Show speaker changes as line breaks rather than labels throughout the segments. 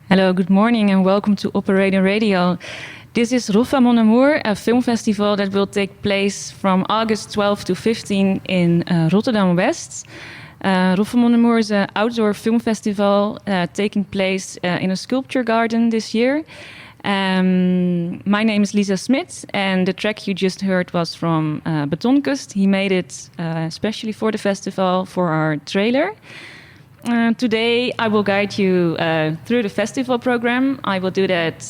Hello, good morning, and welcome to Operator Radio. This is Roffa, Amour, a film festival that will take place from August 12 to 15 in Rotterdam West. Roffa Amour is an outdoor film festival taking place in a sculpture garden this year. My name is Lisa Smit, and the track you just heard was from Betonkust. He made it especially for the festival for our trailer. Today, I will guide you through the festival program. I will do that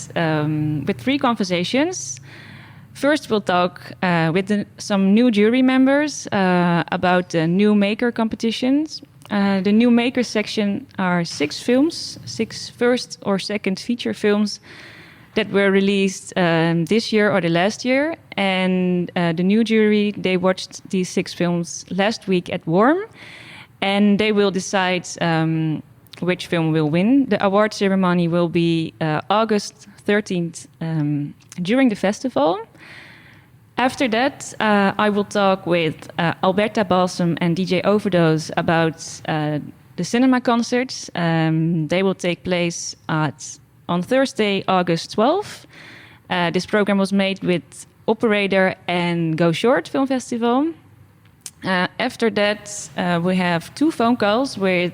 with 3 conversations. First, we'll talk with some new jury members about the new maker competitions. The new maker section are 6 films, 6 first or second feature films that were released this year or the last year. And the new jury, they watched these 6 films last week at Warm. And they will decide which film will win. The award ceremony will be August 13th during the festival. After that, I will talk with Alberta Balsam and DJ Overdose about the cinema concerts. They will take place on Thursday, August 12th. This program was made with Operator and Go Short Film Festival. After that, we have 2 phone calls with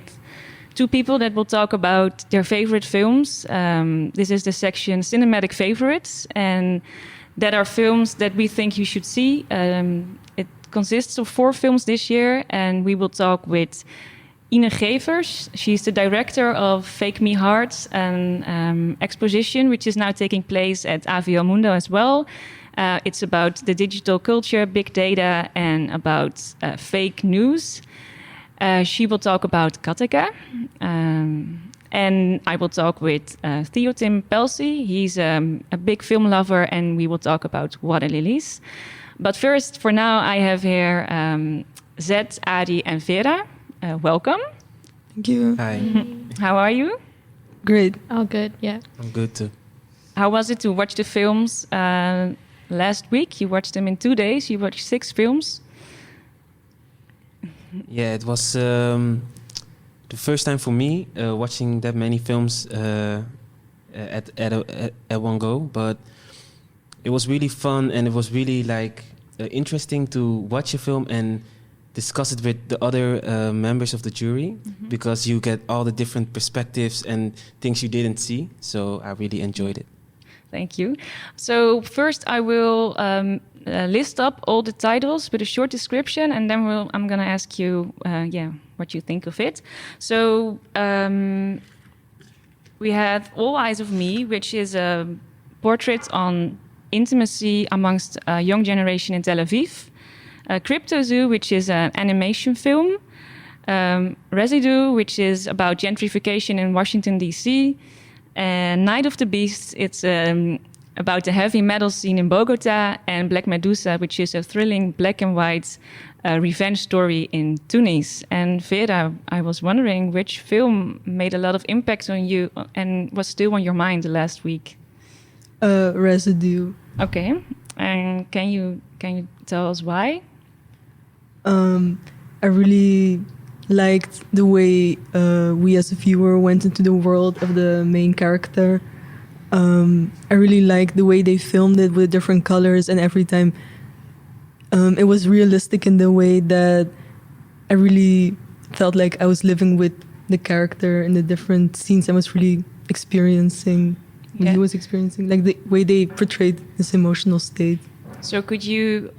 2 people that will talk about their favorite films. This is the section Cinematic Favorites, and that are films that we think you should see. It consists of 4 films this year, and we will talk with Ine Gevers. She's the director of Fake Me Hard, an exposition which is now taking place at AVO Mundo as well. It's about the digital culture, big data, and about fake news. She will talk about Gattaca. And I will talk with Theo Tim Pelsey. He's a big film lover, and we will talk about water lilies. But first, for now, I have here Zed, Adi, and Vera. Welcome.
Thank you.
Hi.
How are you?
Great.
All good, yeah.
I'm good too.
How was it to watch the films last week? You watched them in 2 days. You watched 6 films.
Yeah, it was the first time for me watching that many films at one go. But it was really fun, and it was really interesting to watch a film and discuss it with the other members of the jury, because you get all the different perspectives and things you didn't see. So I really enjoyed it.
Thank you. So first I will list up all the titles with a short description, and then I'm going to ask you what you think of it. So we have All Eyes of Me, which is a portrait on intimacy amongst a young generation in Tel Aviv. Crypto Zoo, which is an animation film. Residue, which is about gentrification in Washington, D.C., and Night of the Beasts, it's about the heavy metal scene in Bogota, and Black Medusa, which is a thrilling black and white revenge story in Tunis. And Vera, I was wondering which film made a lot of impact on you and was still on your mind the last week?
Residue.
Okay, and can you tell us why?
I really liked the way we as a viewer went into the world of the main character. I really liked the way they filmed it with different colors, and every time it was realistic in the way that I really felt like I was living with the character in the different scenes I was really experiencing. He was experiencing, like the way they portrayed his emotional state.
So could you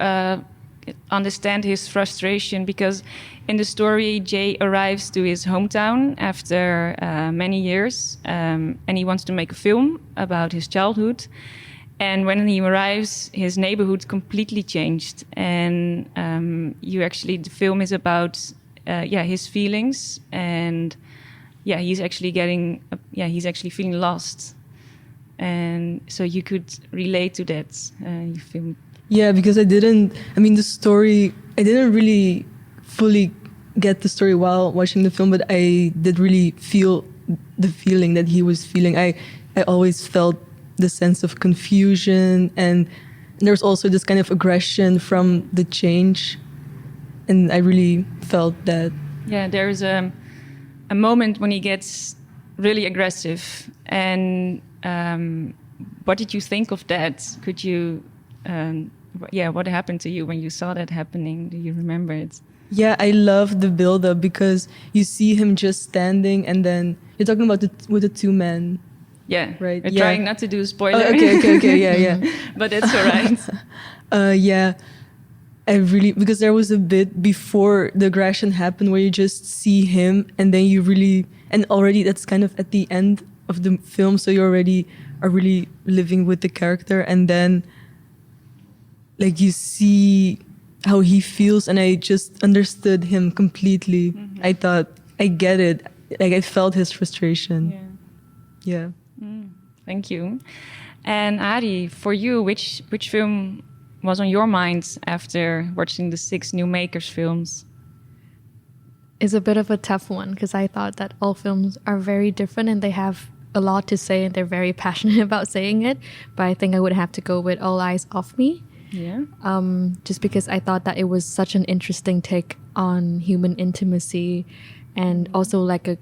understand his frustration? Because in the story, Jay arrives to his hometown after many years, and he wants to make a film about his childhood. And when he arrives, his neighborhood completely changed. And the film is about his feelings, and he's actually feeling lost. And so you could relate to that. You film.
Yeah, because I didn't really fully get the story while watching the film, but I did really feel the feeling that he was feeling. I always felt the sense of confusion, and there's also this kind of aggression from the change, and I really felt that.
Yeah, there's a moment when he gets really aggressive. And what did you think of that? Could you, what happened to you when you saw that happening? Do you remember it?
Yeah, I love the build-up because you see him just standing, and then you're talking about with the two men.
Yeah,
right.
We're
Yeah.
trying not to do a spoiler.
Oh, okay, yeah.
But that's all right.
Yeah, I really, because there was a bit before the aggression happened where you just see him, and then you really, and already that's kind of at the end of the film, so you already are really living with the character, and then like you see how he feels, and I just understood him completely. Mm-hmm. I thought, I get it. Like I felt his frustration. Yeah.
Thank you. And Ari, for you, which film was on your mind after watching the 6 new Makers films?
It's a bit of a tough one because I thought that all films are very different and they have a lot to say and they're very passionate about saying it. But I think I would have to go with All Eyes Off Me.
Yeah.
Just because I thought that it was such an interesting take on human intimacy and also like a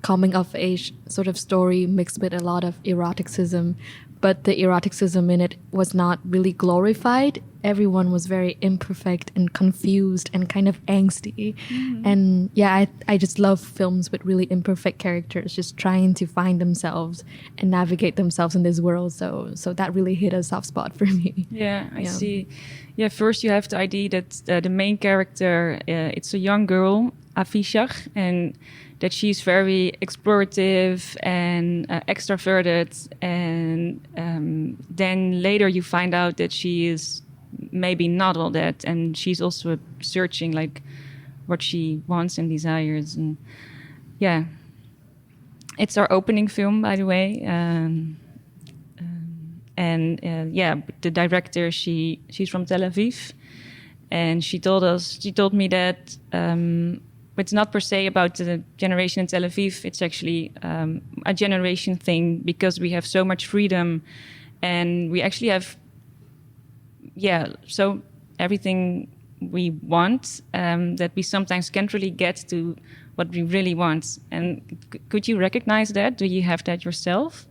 coming of age sort of story mixed with a lot of eroticism. But the eroticism in it was not really glorified. Everyone was very imperfect and confused and kind of angsty. Mm-hmm. And yeah, I just love films with really imperfect characters just trying to find themselves and navigate themselves in this world. So that really hit a soft spot for me.
Yeah, I see. Yeah, first you have the idea that the main character, it's a young girl, Afishar, and that she's very explorative and extroverted, and then later you find out that she is maybe not all that, and she's also searching like what she wants and desires. And yeah, it's our opening film, by the way. The director, she's from Tel Aviv, and she told me that it's not per se about the generation in Tel Aviv. It's actually a generation thing because we have so much freedom, and we actually have, so everything we want that we sometimes can't really get to what we really want. And could you recognize that? Do you have that yourself?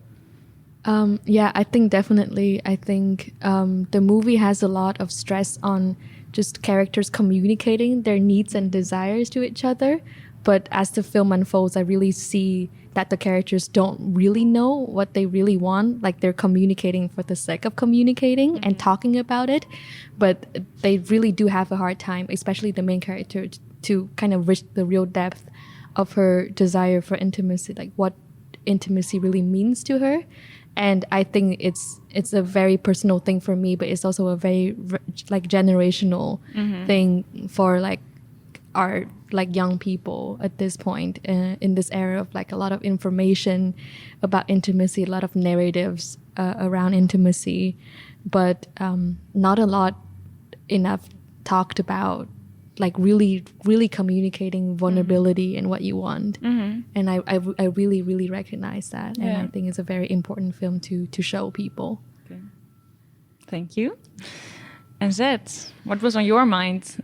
Yeah, I think definitely. I think the movie has a lot of stress on just characters communicating their needs and desires to each other. But as the film unfolds, I really see that the characters don't really know what they really want. Like they're communicating for the sake of communicating and talking about it. But they really do have a hard time, especially the main character, to kind of reach the real depth of her desire for intimacy, like what intimacy really means to her. And I think it's a very personal thing for me, but it's also a very like generational thing for like our like young people at this point in this era of like a lot of information about intimacy, a lot of narratives around intimacy, but not a lot enough talked about like really communicating vulnerability and what you want. And I really recognize that. And I think it's a very important film to show people.
Okay. Thank you. And Zed, what was on your mind?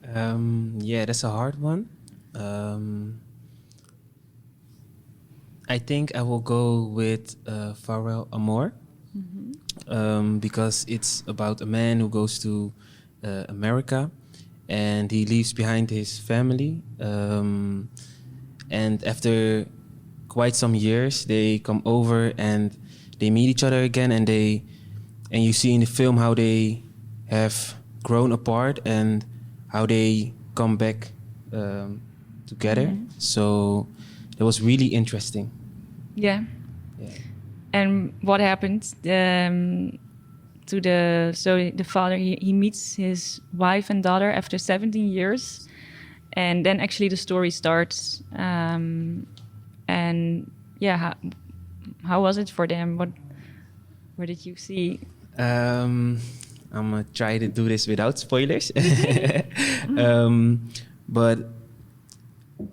That's a hard one. I think I will go with Farewell Amour, because it's about a man who goes to America, and he leaves behind his family. And after quite some years, they come over and they meet each other again. And you see in the film how they have grown apart and how they come back together. So it was really interesting.
Yeah. And what happened? The father, he meets his wife and daughter after 17 years, and then actually the story starts. How was it for them? What did you see?
I'm gonna try to do this without spoilers. But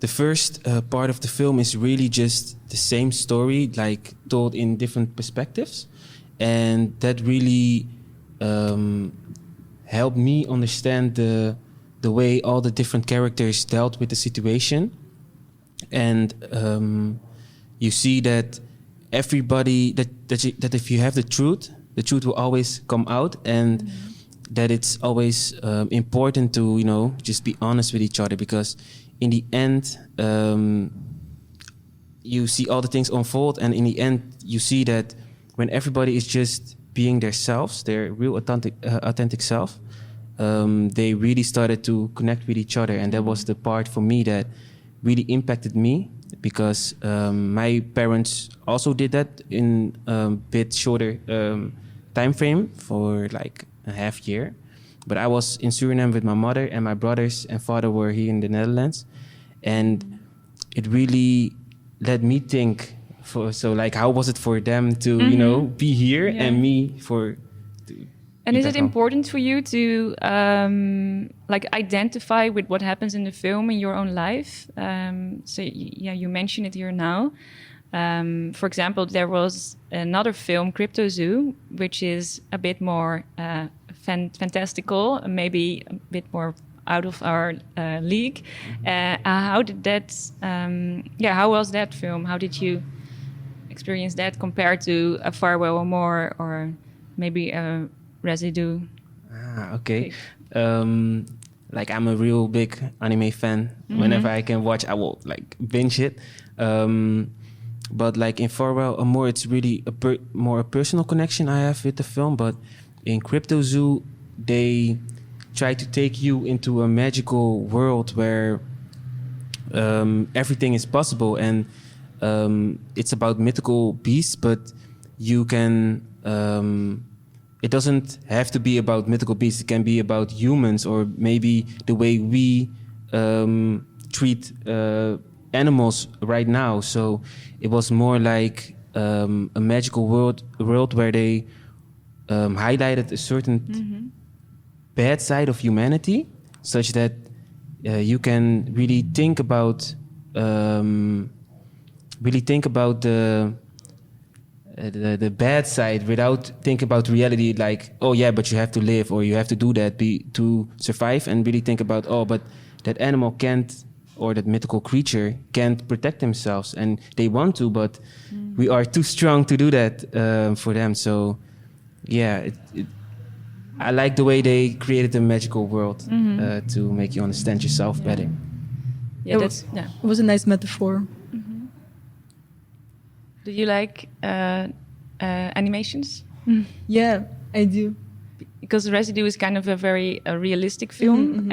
the first part of the film is really just the same story, like told in different perspectives. And that really helped me understand the way all the different characters dealt with the situation. And you see that everybody that if you have the truth will always come out, and that it's always important to just be honest with each other, because in the end you see all the things unfold, and in the end you see that when everybody is just being themselves, their real authentic self, they really started to connect with each other. And that was the part for me that really impacted me, because my parents also did that in a bit shorter time frame for like a half year. But I was in Suriname with my mother, and my brothers and father were here in the Netherlands. And it really let me think, how was it for them to be here, and me for.
And is it important for you to identify with what happens in the film in your own life? You mentioned it here now. For example, there was another film, Crypto Zoo, which is a bit more fantastical, maybe a bit more out of our league. How did that? How was that film? How did you experience that compared to a Farewell Amour or maybe a Residue?
Okay. I'm a real big anime fan. Whenever I can watch, I will binge it. But in Farewell Amour, it's really more a personal connection I have with the film. But in Crypto Zoo, they try to take you into a magical world where everything is possible, and it's about mythical beasts, but you can. It doesn't have to be about mythical beasts. It can be about humans, or maybe the way we treat animals right now. So it was more like a magical world where they highlighted a certain bad side of humanity, such that you can really think about the bad side without thinking about reality, but you have to live, or you have to do that to survive, and really think about, but that animal can't, or that mythical creature can't protect themselves, and they want to, but we are too strong to do that for them. So I like the way they created a magical world to make you understand yourself better.
It was a nice metaphor.
Do you like animations?
Yeah, I do.
Because Residue is kind of a very realistic film,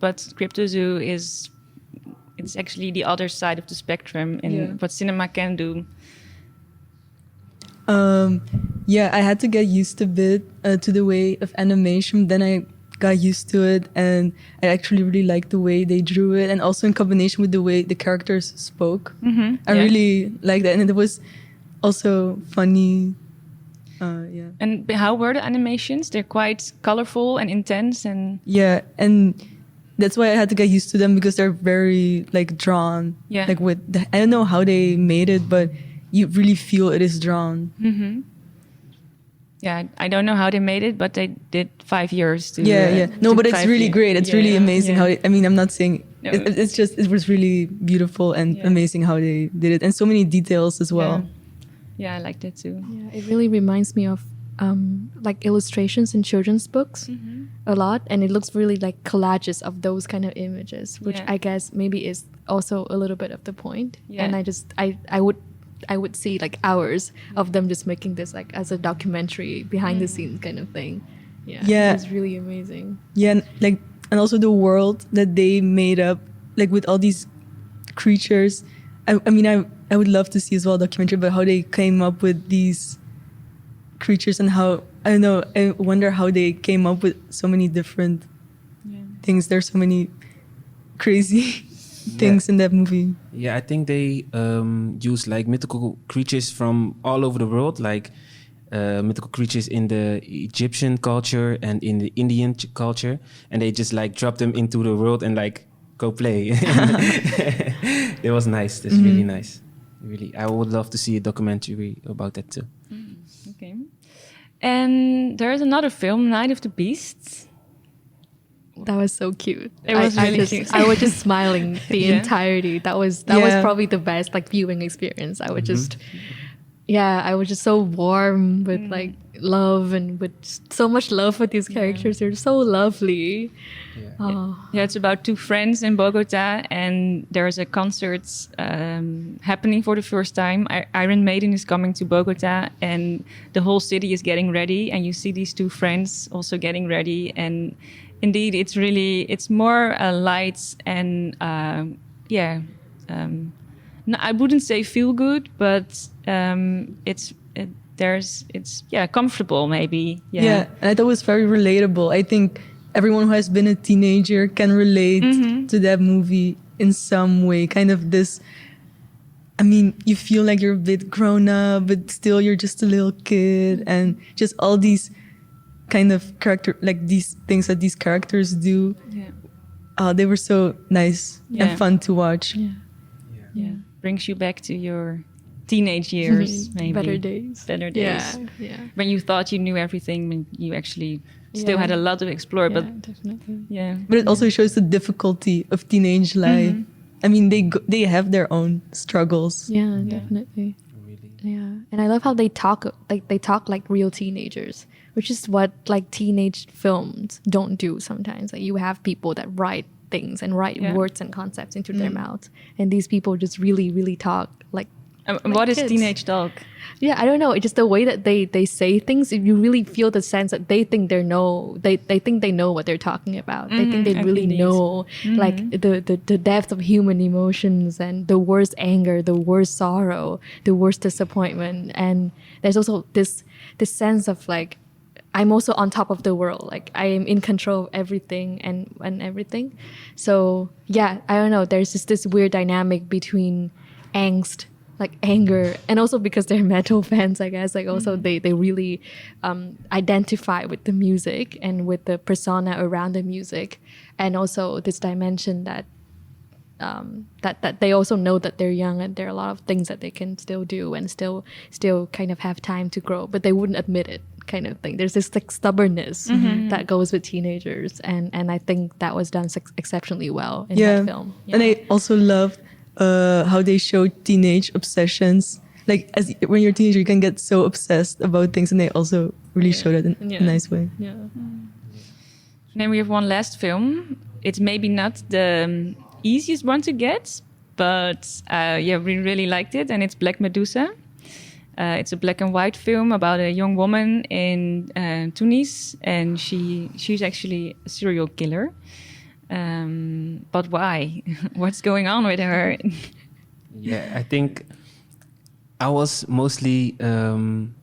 but Crypto Zoo it's actually the other side of the spectrum in what cinema can do.
I had to get used a bit to the way of animation. Then I got used to it, and I actually really liked the way they drew it, and also in combination with the way the characters spoke. I really liked that, and it was also funny.
And how were the animations? They're quite colorful and intense, and
and that's why I had to get used to them, because they're very drawn. I don't know how they made it, but you really feel it is drawn.
I don't know how they made it, but they did 5 years to.
No, but it's really great. It's really amazing how. I'm not saying it's just, it was really beautiful and amazing how they did it, and so many details as well.
Yeah, I like that too.
Yeah, it really reminds me of illustrations in children's books a lot, and it looks really like collages of those kind of images, which I guess maybe is also a little bit of the point. And I would see hours of them just making this as a documentary behind the scenes kind of thing. It's really amazing.
And also the world that they made up, with all these creatures. I would love to see as well a documentary about how they came up with these creatures, and how, I don't know, I wonder how they came up with so many different things. There's so many crazy things in that movie.
Yeah, I think they use mythical creatures from all over the world, mythical creatures in the Egyptian culture and in the Indian culture, and they just drop them into the world and go play. It was nice. That's really nice. Really, I would love to see a documentary about that too.
Okay. And there's another film, Night of the Beasts.
That was so cute.
It was really
just,
cute.
I was just smiling the
Yeah.
entirety. That was probably the best like viewing experience. I would just, I was just so warm with like love and with so much love for these characters. They're so lovely. Oh.
Yeah, it's about two friends in Bogota, and there's a concert happening for the first time. Iron Maiden is coming to Bogota, and the whole city is getting ready, and you see these two friends also getting ready. And indeed, it's more light and no, I wouldn't say feel good, but it's comfortable maybe.
Yeah, and I thought it was very relatable. I think everyone who has been a teenager can relate to that movie in some way. Kind of this, I mean, you feel like you're a bit grown up, but still you're just a little kid, and just all these kind of character, like these things that these characters do.
Yeah.
They were so nice and fun to watch.
Yeah. Brings you back to your teenage years, maybe.
Better days.
Yeah. When you thought you knew everything, when you actually still had a lot to explore. But
definitely.
Yeah.
But it also shows the difficulty of teenage life. I mean, they have their own struggles.
Yeah, definitely.
Really.
Yeah, and I love how they talk like real teenagers, which is what like teenage films don't do sometimes. Like you have people that write things and write words and concepts into their mouths, and these people just really talk like.
What is
kids.
teenage talk?
Yeah, I don't know. It's just the way that they say things. You really feel the sense that they think they think they know what they're talking about. They think they really know like the depth of human emotions and the worst anger, the worst sorrow, the worst disappointment. And there's also this sense of like, I'm also on top of the world. Like I am in control of everything and everything. So yeah, I don't know. There's just this weird dynamic between angst, like anger, and also because they're metal fans, I guess, like also they really identify with the music and with the persona around the music, and also this dimension that that they also know that they're young and there are a lot of things that they can still do and still kind of have time to grow, but they wouldn't admit it, kind of thing. There's this like stubbornness that goes with teenagers, and I think that was done exceptionally well in that film.
And I also loved how they show teenage obsessions. Like when you're a teenager, you can get so obsessed about things, and they also really show that in a nice way.
Yeah.
Then we have one last film. It's maybe not the easiest one to get, but we really liked it, and it's Black Medusa. It's a black and white film about a young woman in Tunis, and she's actually a serial killer. But why? What's going on with her?
Yeah, I think I was mostly when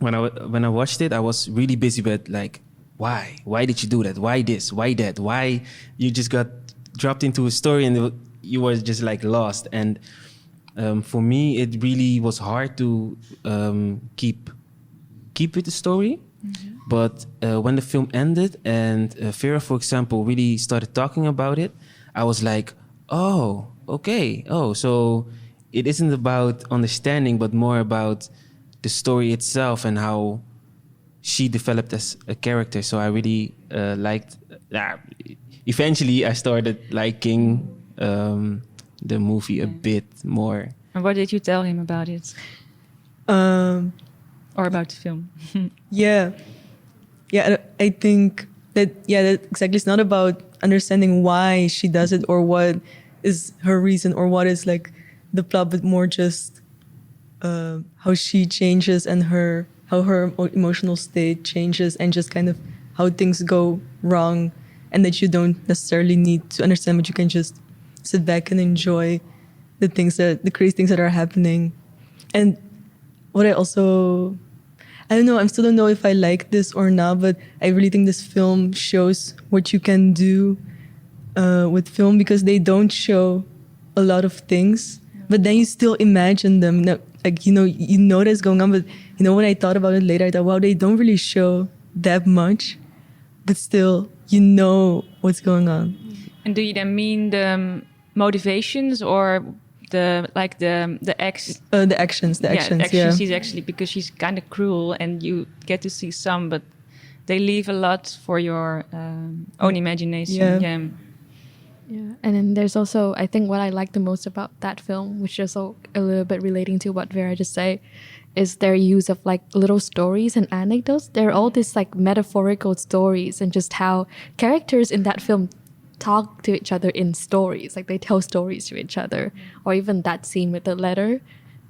I watched it, I was really busy with like, why? Why did you do that? Why this? Why that? Why you just got dropped into a story and you were just like lost? And for me, it really was hard to keep with the story. But when the film ended and Vera, for example, really started talking about it, I was like, oh, okay. Oh, so it isn't about understanding, but more about the story itself and how she developed as a character. So I really liked that. Eventually, I started liking the movie a bit more.
And what did you tell him about it? Or about the film?
Yeah, I think that exactly. It's not about understanding why she does it or what is her reason or what is like the plot, but more just how she changes and how her emotional state changes, and just kind of how things go wrong, and that you don't necessarily need to understand, but you can just sit back and enjoy the crazy things that are happening. And what I don't know, I still don't know if I like this or not, but I really think this film shows what you can do with film, because they don't show a lot of things, but then you still imagine them. Like, you know that's going on, but when I thought about it later, I thought, wow, they don't really show that much, but still, what's going on.
And do you then mean the motivations or the actions?
The actions.
She's actually, because she's kind of cruel, and you get to see some, but they leave a lot for your own imagination.
Yeah.
Yeah, and then there's also, I think what I like the most about that film, which is also a little bit relating to what Vera just said, is their use of like little stories and anecdotes. They're all these like metaphorical stories, and just how characters in that film talk to each other in stories. Like they tell stories to each other, or even that scene with the letter.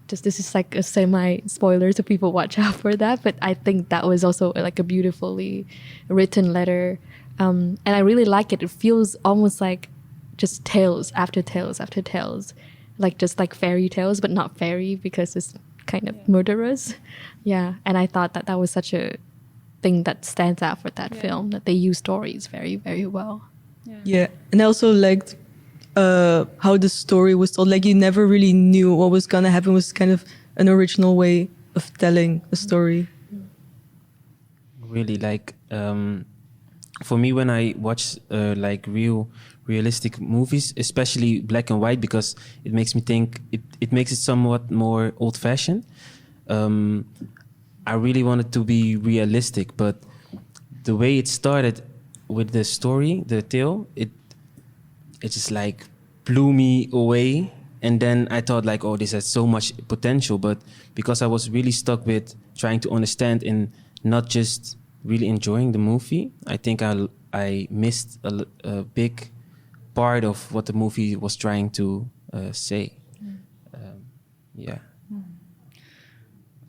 Just this is like a semi spoiler, so people watch out for that. But I think that was also like a beautifully written letter, and I really like it. It feels almost like just tales after tales after tales, like just like fairy tales, but not fairy because it's kind of murderous. Yeah, and I thought that that was such a thing that stands out for that film, that they use stories very, very well.
Yeah, and I also liked how the story was told. Like you never really knew what was gonna happen. It was kind of an original way of telling a story.
Really, like for me, when I watch like realistic movies, especially black and white, because it makes me think it makes it somewhat more old-fashioned. I really want it to be realistic, but the way it started with the story, the tale, it just like blew me away. And then I thought like, oh, this has so much potential. But because I was really stuck with trying to understand and not just really enjoying the movie, I think I missed a big part of what the movie was trying to say. Yeah.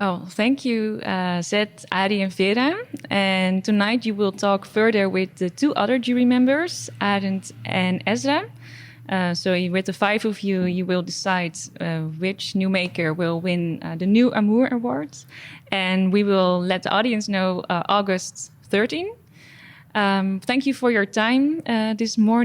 Oh, thank you, Zed, Adi, and Vera. And tonight you will talk further with the two other jury members, Arend and Ezra. So with the five of you, you will decide which new maker will win the new Amour Award. And we will let the audience know August 13. Thank you for your time this morning.